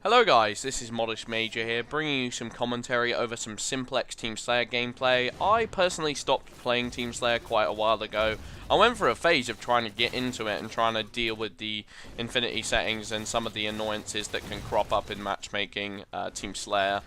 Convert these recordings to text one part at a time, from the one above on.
Hello guys, this is Modest Major here, bringing you some commentary over some Simplex Team Slayer gameplay. I personally stopped playing Team Slayer quite a while ago. I went through a phase of trying to get into it and trying to deal with the infinity settings and some of the annoyances that can crop up in matchmaking Team Slayer.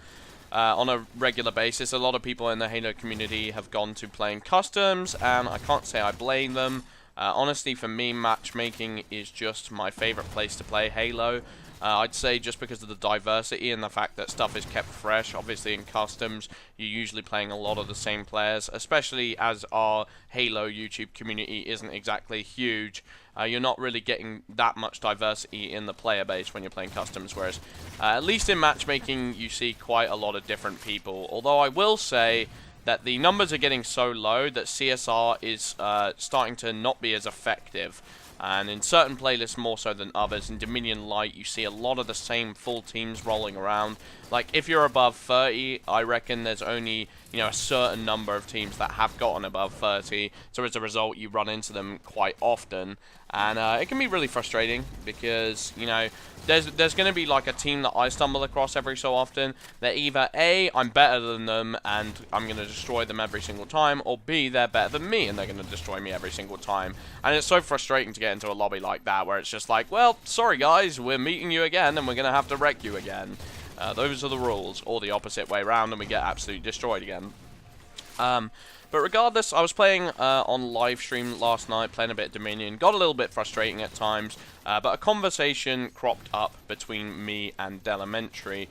On a regular basis, a lot of people in the Halo community have gone to playing customs, and I can't say I blame them. Honestly, for me, matchmaking is just my favorite place to play Halo. I'd say just because of the diversity and the fact that stuff is kept fresh. Obviously in customs, you're usually playing a lot of the same players, especially as our Halo YouTube community isn't exactly huge. You're not really getting that much diversity in the player base when you're playing customs, whereas at least in matchmaking you see quite a lot of different people. Although I will say that the numbers are getting so low that CSR is starting to not be as effective. And in certain playlists more so than others. In Dominion Light, you see a lot of the same full teams rolling around. Like, if you're above 30, I reckon there's only, a certain number of teams that have gotten above 30. So as a result, you run into them quite often. And it can be really frustrating because, there's going to be like a team that I stumble across every so often that either A, I'm better than them and I'm going to destroy them every single time, or B, they're better than me and they're going to destroy me every single time. And it's so frustrating to get into a lobby like that where it's just like, well, sorry guys, we're meeting you again and we're going to have to wreck you again. Those are the rules, or the opposite way around, and we get absolutely destroyed again. But regardless, I was playing on live stream last night, playing a bit of Dominion. Got a little bit frustrating at times, but a conversation cropped up between me and Delementary.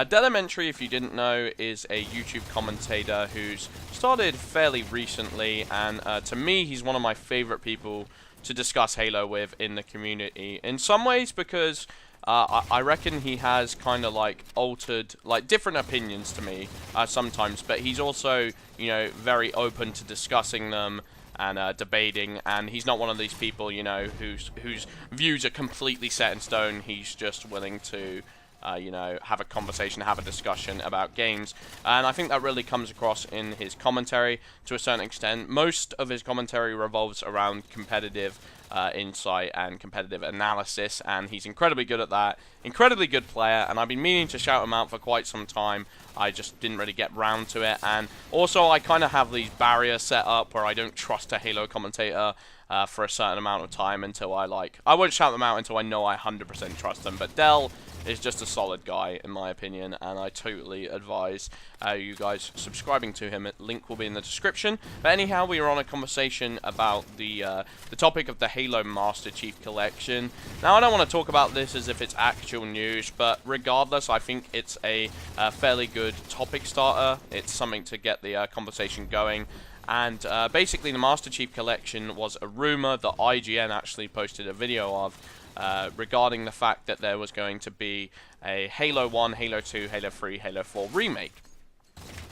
Delementary, if you didn't know, is a YouTube commentator who's started fairly recently, and to me, he's one of my favorite people to discuss Halo with in the community. In some ways, because I reckon he has kind of like altered, like different opinions to me sometimes, but he's also, very open to discussing them and debating, and he's not one of these people, whose views are completely set in stone. He's just willing to have a conversation, have a discussion about games, and I think that really comes across in his commentary to a certain extent. Most of his commentary revolves around competitive insight and competitive analysis, and he's incredibly good at that. Incredibly good player, and I've been meaning to shout him out for quite some time. I just didn't really get round to it, and also I kind of have these barriers set up where I don't trust a Halo commentator for a certain amount of time until I won't shout them out until I know I 100% trust them. But Del is just a solid guy in my opinion, and I totally advise you guys subscribing to him. Link will be in the description. But anyhow, we were on a conversation about the topic of the Halo Master Chief Collection. Now, I don't want to talk about this as if it's actual news, but regardless, I think it's a fairly good topic starter. It's something to get the conversation going. And basically, the Master Chief Collection was a rumor that IGN actually posted a video of regarding the fact that there was going to be a Halo 1, Halo 2, Halo 3, Halo 4 remake.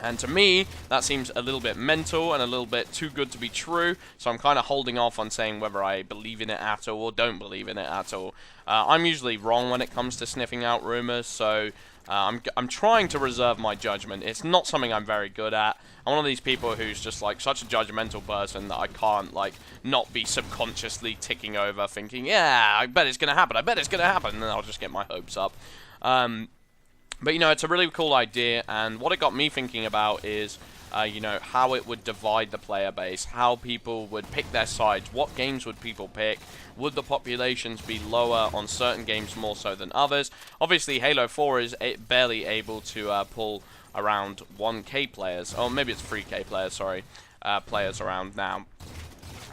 And to me, that seems a little bit mental and a little bit too good to be true, so I'm kind of holding off on saying whether I believe in it at all or don't believe in it at all. I'm usually wrong when it comes to sniffing out rumors, so I'm trying to reserve my judgment. It's not something I'm very good at. I'm one of these people who's just like such a judgmental person that I can't like not be subconsciously ticking over thinking, yeah, I bet it's gonna happen, and then I'll just get my hopes up. But it's a really cool idea, and what it got me thinking about is how it would divide the player base, how people would pick their sides, what games would people pick, would the populations be lower on certain games more so than others. Obviously, Halo 4 is barely able to pull around 1k players, or maybe it's 3k players, sorry, players around now.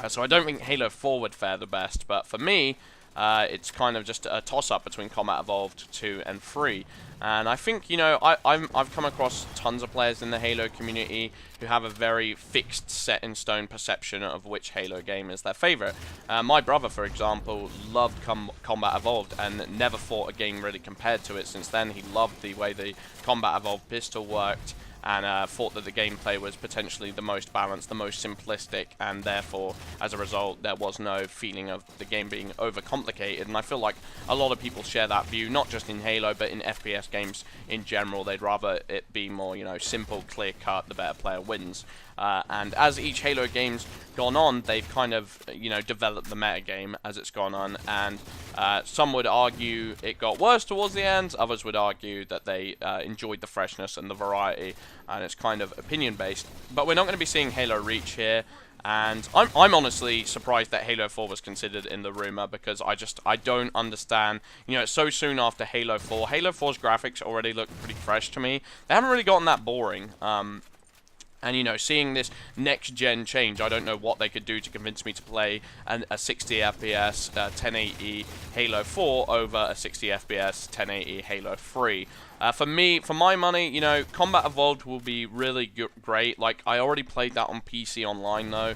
So I don't think Halo 4 would fare the best, but for me, it's kind of just a toss-up between Combat Evolved 2 and 3. And I think, I've come across tons of players in the Halo community who have a very fixed, set-in-stone perception of which Halo game is their favorite. My brother, for example, loved Combat Evolved and never thought a game really compared to it since then. He loved the way the Combat Evolved pistol worked. and thought that the gameplay was potentially the most balanced, the most simplistic, and therefore, as a result, there was no feeling of the game being overcomplicated. And I feel like a lot of people share that view, not just in Halo, but in FPS games in general. They'd rather it be more, you know, simple, clear-cut, the better player wins. And as each Halo game's gone on, they've kind of, you know, developed the metagame as it's gone on, and some would argue it got worse towards the end, others would argue that they enjoyed the freshness and the variety, and it's kind of opinion-based. But we're not going to be seeing Halo Reach here, and I'm honestly surprised that Halo 4 was considered in the rumor, because I don't understand. You know, it's so soon after Halo 4. Halo 4's graphics already look pretty fresh to me. They haven't really gotten that boring. And, you know, seeing this next-gen change, I don't know what they could do to convince me to play a 60 FPS 1080 Halo 4 over a 60 FPS 1080 Halo 3. For my money, you know, Combat Evolved will be really great. Like, I already played that on PC online, though,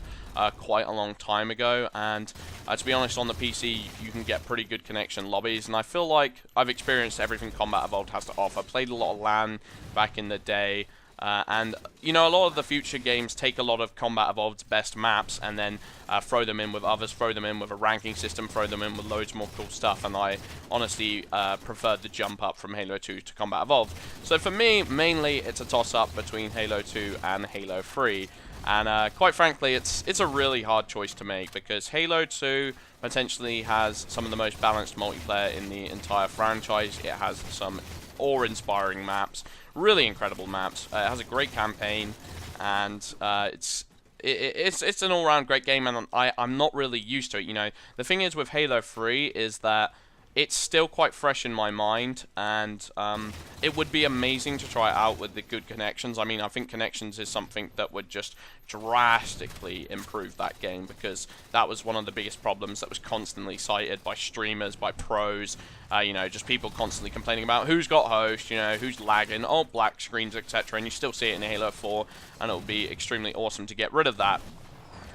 quite a long time ago. And, to be honest, on the PC, you can get pretty good connection lobbies. And I feel like I've experienced everything Combat Evolved has to offer. I played a lot of LAN back in the day. And, you know, a lot of the future games take a lot of Combat Evolved's best maps and then throw them in with others, throw them in with a ranking system, throw them in with loads more cool stuff, and I honestly preferred the jump up from Halo 2 to Combat Evolved. So for me, mainly, it's a toss-up between Halo 2 and Halo 3. And quite frankly, it's a really hard choice to make, because Halo 2 potentially has some of the most balanced multiplayer in the entire franchise. It has some awe-inspiring maps, really incredible maps. It has a great campaign, and it's an all-round great game, and I'm not really used to it. You know, the thing is with Halo 3 is that it's still quite fresh in my mind, and it would be amazing to try it out with the good connections. I mean, I think connections is something that would just drastically improve that game, because that was one of the biggest problems that was constantly cited by streamers, by pros, you know, just people constantly complaining about who's got host, you know, who's lagging, oh, black screens, etc. And you still see it in Halo 4, and it would be extremely awesome to get rid of that.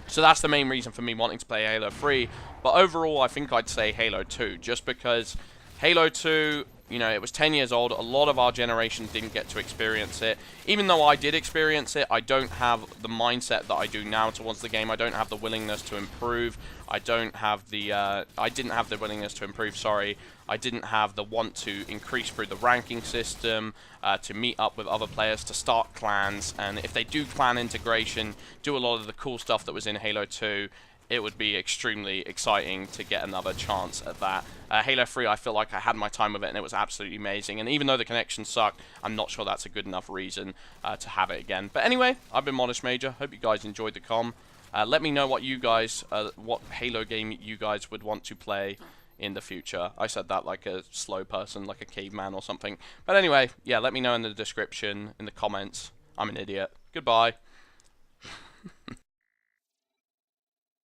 So that's the main reason for me wanting to play Halo 3. But overall, I think I'd say Halo 2, just because Halo 2, you know, it was 10 years old. A lot of our generation didn't get to experience it. Even though I did experience it, I don't have the mindset that I do now towards the game. I don't have the willingness to improve. I didn't have the willingness to improve, sorry. I didn't have the want to increase through the ranking system, to meet up with other players, to start clans, and if they do clan integration, do a lot of the cool stuff that was in Halo 2, it would be extremely exciting to get another chance at that. Halo 3, I feel like I had my time with it, and it was absolutely amazing, and even though the connection sucked, I'm not sure that's a good enough reason to have it again. But anyway, I've been Modest Major. Hope you guys enjoyed the comm. Let me know what you guys, what Halo game you guys would want to play in the future. I said that like a slow person, like a caveman or something. But anyway, yeah, let me know in the description, in the comments. I'm an idiot. Goodbye.